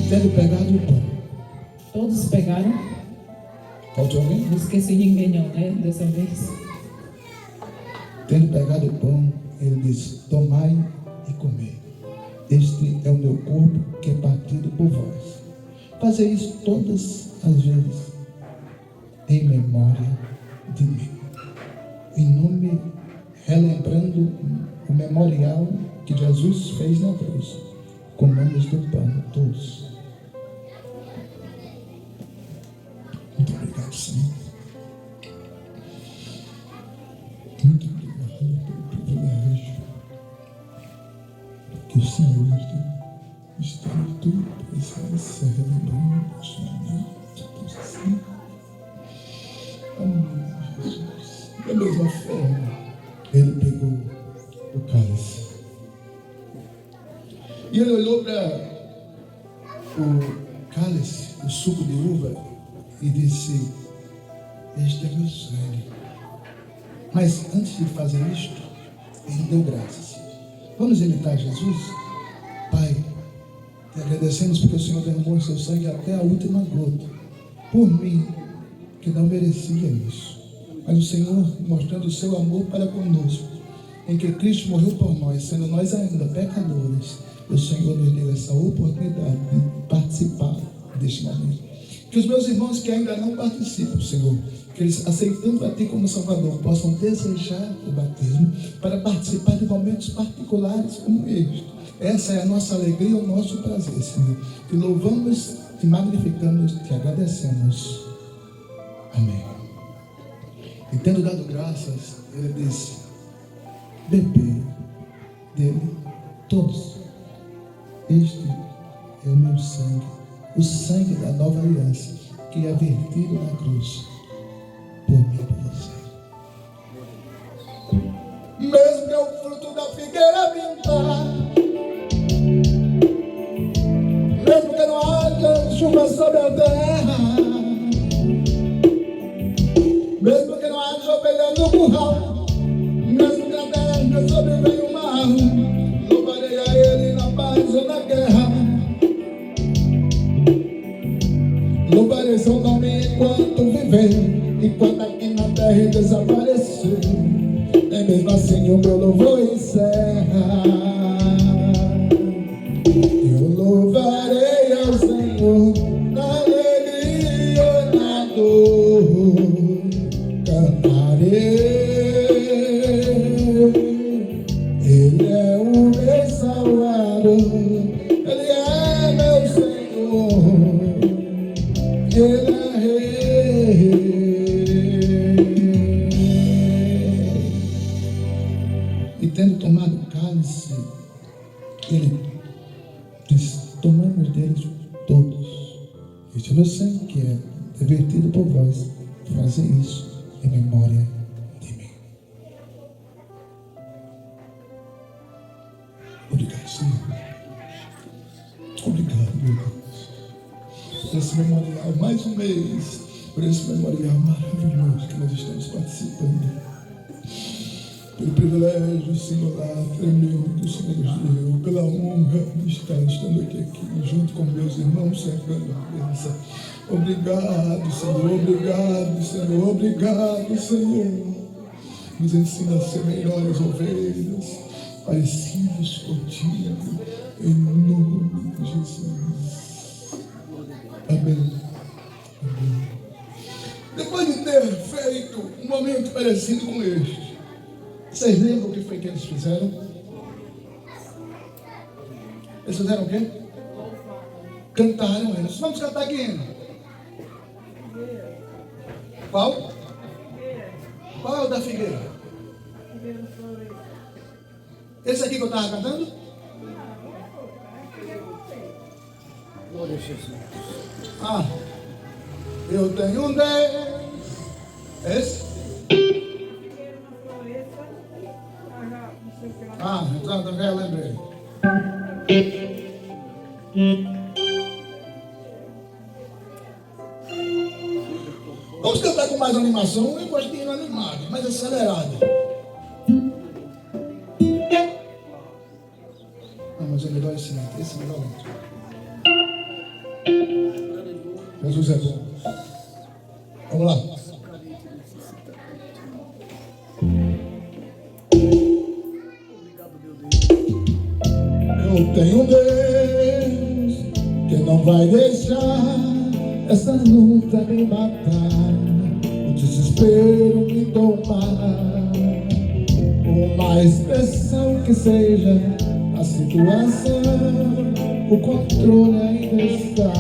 Speaker 1: Tendo pegado o pão.
Speaker 2: Todos pegaram?
Speaker 1: Faltou alguém?
Speaker 2: Não esqueci ninguém não, né? Dessa vez.
Speaker 1: Tendo pegado o pão, ele disse: tomai e comei. Este é o meu corpo que é partido por vós. Fazei isso todas as vezes em memória de mim. Em nome, relembrando o memorial que Jesus fez na cruz. Comamos do pão todos. Muito obrigado, Senhor. Muito obrigado pelo privilégio que o Senhor está em tua presença, relembrando a sua posição. Amém, Jesus. Da mesma forma, ele pegou o cálice e ele olhou para o cálice, o suco de uva, e disse: este é meu sangue. Mas antes de fazer isto, ele deu graças. Vamos imitar Jesus? Pai, te agradecemos porque o Senhor derramou o seu sangue até a última gota, por mim, que não merecia isso. Mas o Senhor, mostrando o seu amor para conosco, em que Cristo morreu por nós, sendo nós ainda pecadores, o Senhor nos deu essa oportunidade de participar deste momento. Que os meus irmãos que ainda não participam, Senhor, que eles, aceitando a Ti como Salvador, possam desejar o batismo para participar de momentos particulares como este. Essa é a nossa alegria, o nosso prazer, Senhor. Te louvamos, te magnificamos, te agradecemos. Amém. E tendo dado graças, ele disse: bebei dele todos. Este é o meu sangue, o sangue da nova aliança, que é vertido na cruz por mim e por você. Mesmo que o fruto da figueira minta, mesmo que não haja chuva sobre a terra, mesmo que não haja ovelha no curral, mesmo que na terra sobrevenha o mar, louvarei a Ele na paz ou na guerra. Louvarei seu nome enquanto viver, enquanto aqui na terra desaparecer. É mesmo assim o meu louvor encerra. Eu louvarei ao Senhor na alegria ou na dor, cantarei. Ele é o meu Salvador, Ele é meu Senhor, Ele é Rei. E tendo tomado o cálice, tomamos deles todos. E se você quer ter vertido por vós, fazer isso em memória de mim. Obrigado, Senhor. Obrigado, meu Deus, por esse memorial, mais um mês, por esse memorial maravilhoso que nós estamos participando. Pelo privilégio singular, tremendo que o Senhor nos deu, pela honra de estar estando aqui junto com meus irmãos, cercando a bênção. Obrigado, Senhor, obrigado, Senhor, obrigado, Senhor. Nos ensina a ser melhores ovelhas, parecidos contigo, em nome de Jesus. Amém. Amém. Depois de ter feito um momento parecido com este, vocês lembram o que foi que eles fizeram? Eles fizeram o quê? Cantaram eles. Vamos cantar aqui, hino. Qual? Qual é o da figueira? Esse aqui que eu estava cantando?
Speaker 3: Glória a Jesus.
Speaker 1: Ah, eu tenho um Deus. Esse? Ah, então também lembrei. Vamos cantar com mais animação. Eu gosto de ir animado, mais acelerado. Não, mas é melhor esse lento. Esse é melhor lento. Jesus é bom. Vamos lá. Eu tenho um Deus que não vai deixar essa luta me matar, o desespero me tomar. Por mais pressão que seja a situação, o controle ainda está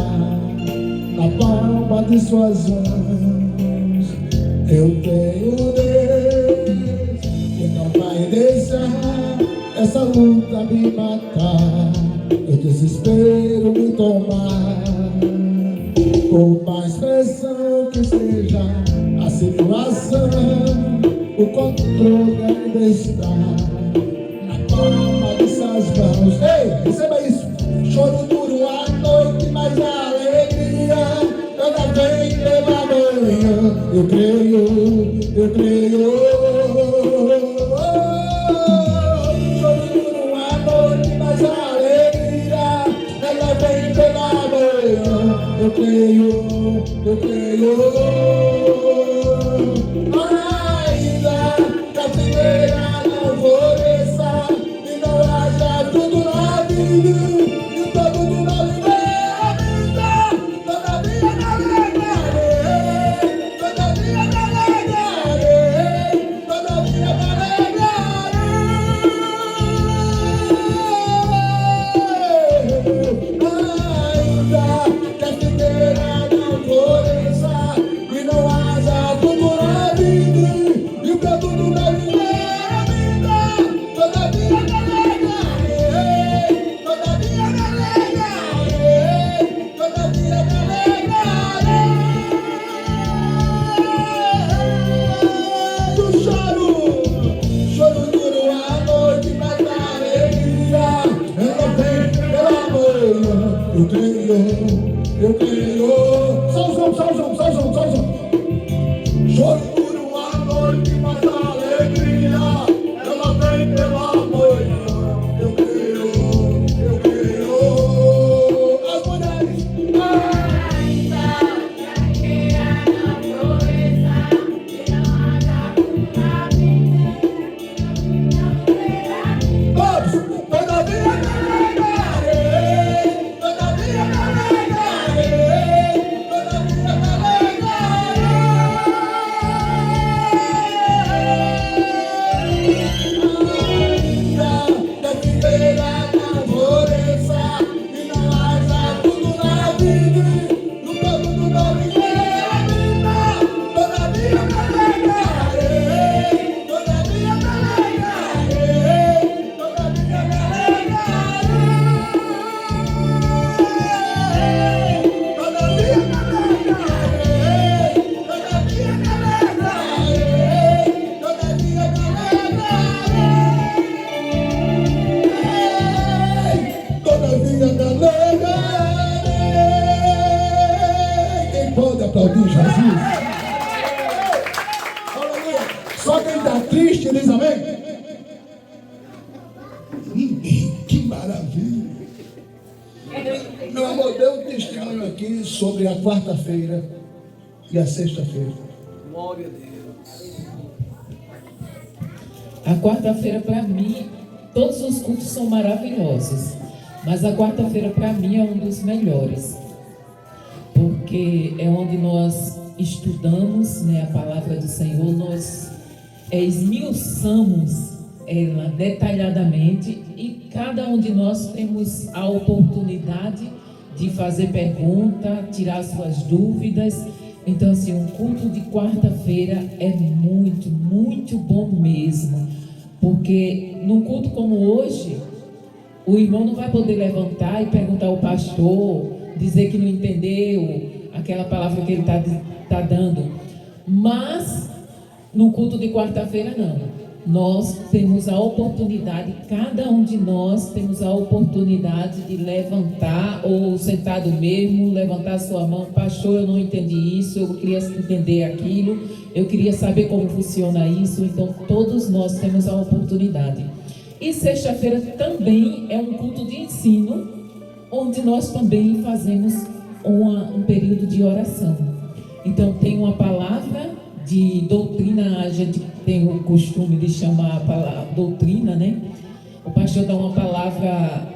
Speaker 1: na palma de suas mãos. Eu tenho um Deus que não vai deixar essa luta me matar, o desespero me tomar. Por mais pressão que seja a situação, o controle ainda está na palma de suas mãos. Ei, receba isso. Choro duro à noite, mas a alegria ela vem pela manhã. Eu creio, eu creio. Eu creio, eu creio. Ainda que a figueira não floresça e não haja tudo na vida, e todo mundo não viver a vida, todavia navegarei, todavia navegarei, todavia navegarei. Ainda que a figueira não floresça e não haja tudo na vida, e o canto do meu viver a vida, todavia navegarei, todavia navegarei, todavia navegarei. O choro duro à noite, mas a alegria ela vem pela manhã. Eu creio. Eu creio. Só o som. Choro duro à noite, mas a alegria ela vem pela manhã. Eu creio. As mulheres.
Speaker 4: Ainda que a figueira não floresça e não haja tudo na vida,
Speaker 1: Todos. Todavia navegarei, todavia navegarei, todavia navegarei. Jesus. Aleluia. Só quem está triste diz amém. Que maravilha. Meu amor, dê um testemunho aqui sobre a quarta-feira e a sexta-feira.
Speaker 3: Glória a Deus.
Speaker 2: A quarta-feira, para mim, todos os cultos são maravilhosos, mas a quarta-feira, para mim, é um dos melhores, porque é onde nós estudamos, né, a palavra do Senhor, nós esmiuçamos ela detalhadamente e cada um de nós temos a oportunidade de fazer pergunta, tirar suas dúvidas. Então, assim, um culto de quarta-feira é muito, muito bom mesmo, porque num culto como hoje, o irmão não vai poder levantar e perguntar ao pastor, dizer que não entendeu aquela palavra que ele está dando, mas no culto de quarta-feira não. Nós temos a oportunidade, cada um de nós temos a oportunidade de levantar, ou sentado mesmo, levantar sua mão: pastor, eu não entendi isso, eu queria entender aquilo, eu queria saber como funciona isso. Então todos nós temos a oportunidade. E sexta-feira também é um culto de ensino, onde nós também fazemos um período de oração. Então tem uma palavra de doutrina, a gente tem o costume de chamar a palavra doutrina, né? O pastor dá uma palavra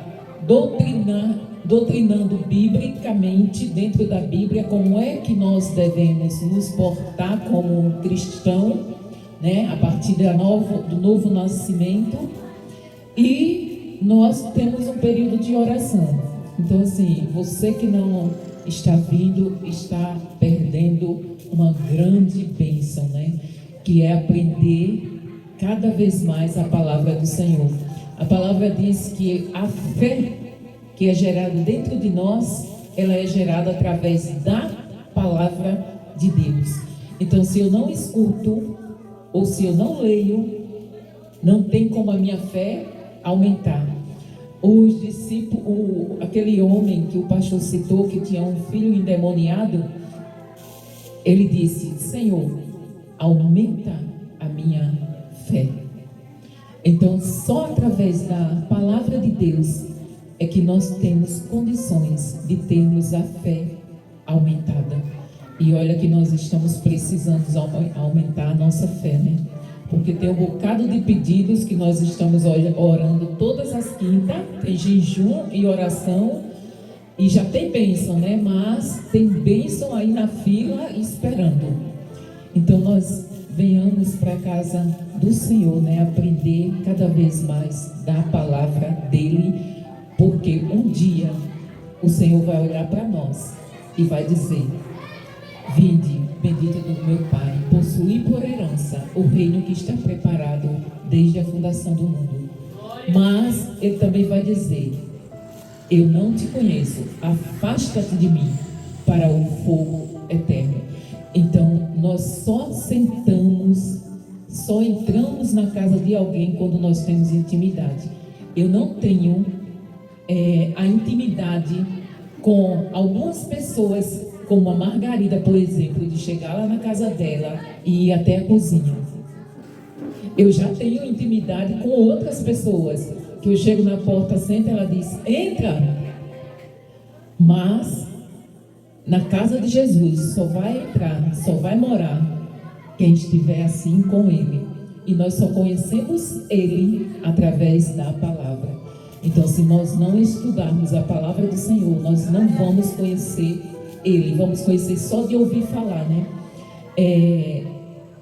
Speaker 2: doutrinando biblicamente, dentro da Bíblia, como é que nós devemos nos portar como um cristão, né? A partir do novo nascimento. E nós temos um período de oração. Então, assim, você que não está vindo, está perdendo uma grande bênção, né? Que é aprender cada vez mais a palavra do Senhor. A palavra diz que a fé que é gerada dentro de nós, ela é gerada através da palavra de Deus. Então, se eu não escuto, ou se eu não leio, não tem como a minha fé aumentar. Os discípulos, aquele homem que o pastor citou, que tinha um filho endemoniado, ele disse: Senhor, aumenta a minha fé. Então, só através da palavra de Deus é que nós temos condições de termos a fé aumentada. E olha que nós estamos precisando aumentar a nossa fé, né? Porque tem um bocado de pedidos que nós estamos orando todas as quintas, tem jejum e oração, e já tem bênção, né? Mas tem bênção aí na fila esperando. Então nós venhamos para a casa do Senhor, né? Aprender cada vez mais da palavra dele, porque um dia o Senhor vai olhar para nós e vai dizer: vinde, bendito do meu Pai, possuí por herança o reino que está preparado desde a fundação do mundo. Mas ele também vai dizer: eu não te conheço, afasta-te de mim para o fogo eterno. Então nós só entramos na casa de alguém quando nós temos intimidade. Eu não tenho a intimidade com algumas pessoas, como a Margarida, por exemplo, de chegar lá na casa dela e ir até a cozinha. Eu já tenho intimidade com outras pessoas, que eu chego na porta, sento, ela diz: entra. Mas na casa de Jesus só vai entrar, só vai morar quem estiver assim com ele. E nós só conhecemos ele através da palavra. Então, se nós não estudarmos a palavra do Senhor, nós não vamos conhecer ele, vamos conhecer só de ouvir falar, né?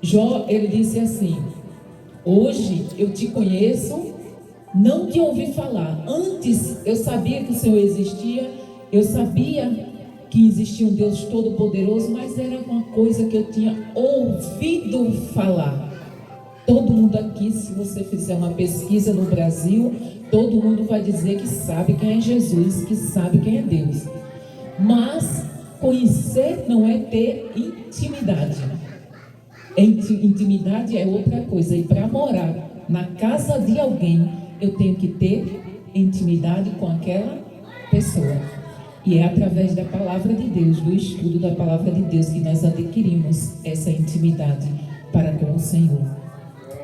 Speaker 2: Jó, ele disse assim: hoje eu te conheço, não de ouvir falar. Antes eu sabia que o Senhor existia, eu sabia que existia um Deus todo-poderoso, mas era uma coisa que eu tinha ouvido falar. Todo mundo aqui, se você fizer uma pesquisa no Brasil, todo mundo vai dizer que sabe quem é Jesus, que sabe quem é Deus. Mas conhecer não é ter intimidade. Intimidade é outra coisa. E para morar na casa de alguém, eu tenho que ter intimidade com aquela pessoa. E é através da palavra de Deus, do estudo da palavra de Deus, que nós adquirimos essa intimidade para com o Senhor.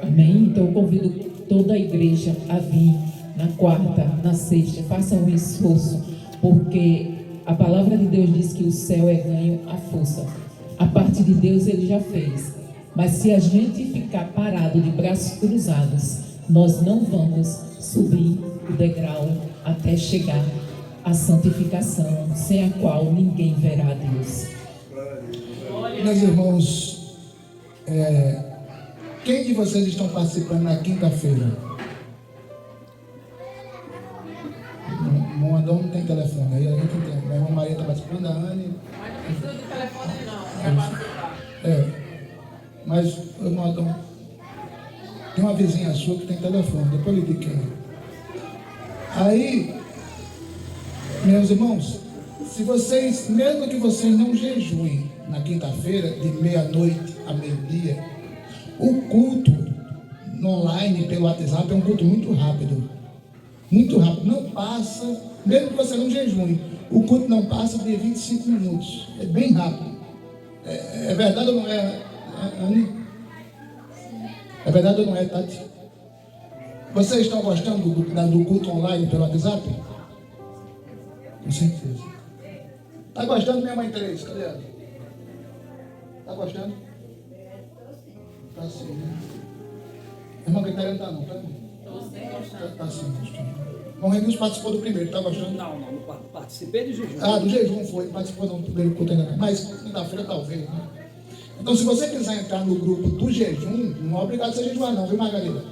Speaker 2: Amém? Então eu convido toda a igreja a vir na quarta, na sexta. Façam um esforço, porque a palavra de Deus diz que o céu é ganho à força. A parte de Deus ele já fez. Mas se a gente ficar parado de braços cruzados, nós não vamos subir o degrau até chegar à santificação, sem a qual ninguém verá a Deus.
Speaker 1: Meus irmãos, quem de vocês estão participando na quinta-feira? O Adão não tem telefone, aí a gente tem. Minha irmã Maria está participando, a Anne.
Speaker 4: Mas não precisa de telefone não, para participar.
Speaker 1: Mas, irmão Adão, tem uma vizinha sua que tem telefone, depois eu lhe digo quem é. Aí, meus irmãos, se vocês, mesmo que vocês não jejuem na quinta-feira, de meia-noite a meio-dia, o culto no online, pelo WhatsApp, é um culto muito rápido. Muito rápido. Não passa, mesmo que você não jejue, o culto não passa de 25 minutos. É bem rápido. É verdade ou não é, Anny? É verdade ou não é, Tati? Vocês estão gostando do culto online pelo WhatsApp? Com certeza. Está gostando, minha mãe Tereza? Cadê ela? Está gostando? Está sim, né? Irmã Vitória não está não, tá?
Speaker 4: Estou sem gostar.
Speaker 1: Está sim, gostando. Bom, Renilson participou do primeiro, está gostando?
Speaker 3: Não participei do jejum.
Speaker 1: Do jejum foi, participou do primeiro culto ainda, mas quinta-feira talvez, né? Então, se você quiser entrar no grupo do jejum, não é obrigado a você jejuar não, viu, Margarida?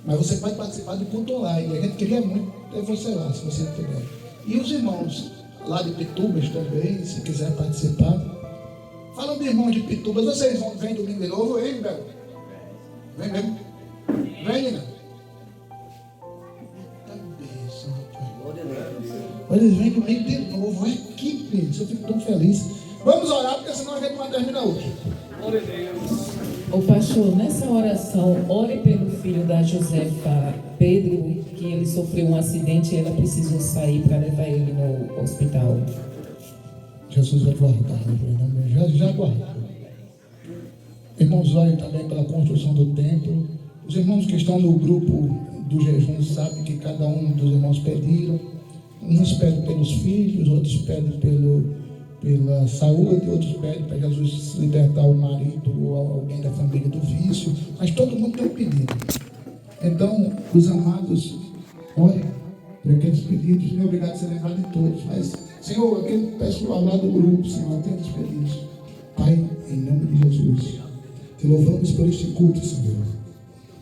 Speaker 1: Mas você pode participar do culto online. A gente queria muito ter você lá, se você puder. E os irmãos lá de Pitubas também, se quiser participar. Fala do irmão de Pitubas. Vocês vêm domingo de novo, hein, Bel? Vem mesmo? Vem, Nina. Tá bênção, rapaz.
Speaker 3: Glória a Deus.
Speaker 1: Olha, eles vêm domingo de novo. Olha que bênção, eu fico tão feliz. Vamos orar, porque senão a gente não termina hoje.
Speaker 3: Glória a Deus.
Speaker 2: Ô pastor, nessa oração, ore pelo filho da Josefa, Pedro, que ele sofreu um acidente e ela precisou sair para levar ele no hospital.
Speaker 1: Jesus vai guardar, já guardou. Irmãos, orem também pela construção do templo. Os irmãos que estão no grupo do jejum sabem que cada um dos irmãos pediram. Uns pedem pelos filhos, outros pedem pela saúde, outros pedem para Jesus libertar o marido ou alguém da família do vício, mas todo mundo tem um pedido. Então, os amados, orem por aqueles pedidos. Não é obrigado a ser lembrado de todos, mas, Senhor, aquele pessoal lá do grupo, Senhor, atende os pedidos. Pai, em nome de Jesus, te louvamos por este culto, Senhor.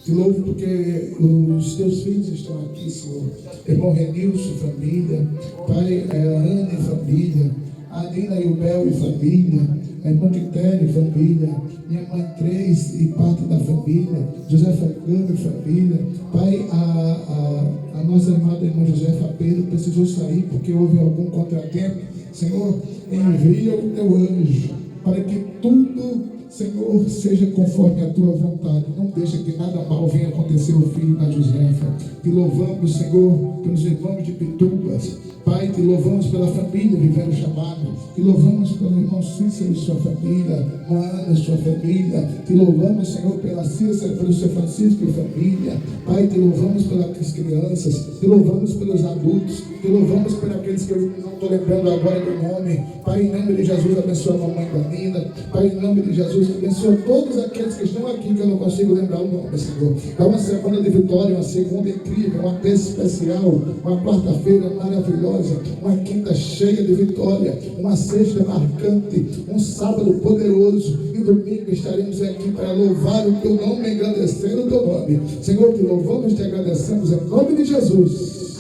Speaker 1: Te louvo porque os teus filhos estão aqui, Senhor. Irmão Renilson, família. Pai, a Ana e família. A Nina e o Bel e família. A irmã Quitéria e família. Minha mãe Três e parte da família. José Facano e família. Pai, a nossa amada irmã Josefa Pedro precisou sair porque houve algum contratempo. Senhor, envia o teu anjo para que tudo, Senhor, seja conforme a tua vontade. Não deixa que nada mal venha acontecer ao filho da Josefa. Te louvamos, Senhor, pelos irmãos de Pitubas. Pai, te louvamos pela família vivendo chamado. Te louvamos pelo irmão Cícero e sua família, Ana e sua família. Te louvamos, Senhor, pela Cícero, pelo seu Francisco e família. Pai, te louvamos pelas crianças. Te louvamos pelos adultos. Te louvamos por aqueles que eu não estou lembrando agora do nome. Pai, em nome de Jesus, abençoa a mamãe da Nina. Pai, em nome de Jesus, abençoa todos aqueles que estão aqui, que eu não consigo lembrar o nome, Senhor. Dá uma semana de vitória, uma segunda incrível, uma terça especial, uma quarta-feira maravilhosa, uma quinta cheia de vitória, uma sexta marcante, um sábado poderoso, e domingo estaremos aqui para louvar o teu nome, engrandecer o teu nome. Senhor, te louvamos e te agradecemos em nome de Jesus.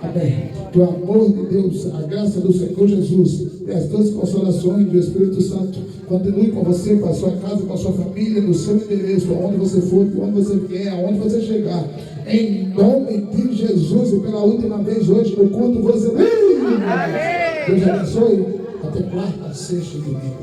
Speaker 1: Amém. Que o amor de Deus, a graça do Senhor Jesus e as duas consolações do Espírito Santo continue com você, com a sua casa, com a sua família, no seu endereço, aonde você for, de onde você vier, aonde você chegar. Em nome de Jesus, e pela última vez hoje no culto, você... Deus abençoe. Até quarta, sexta e domingo.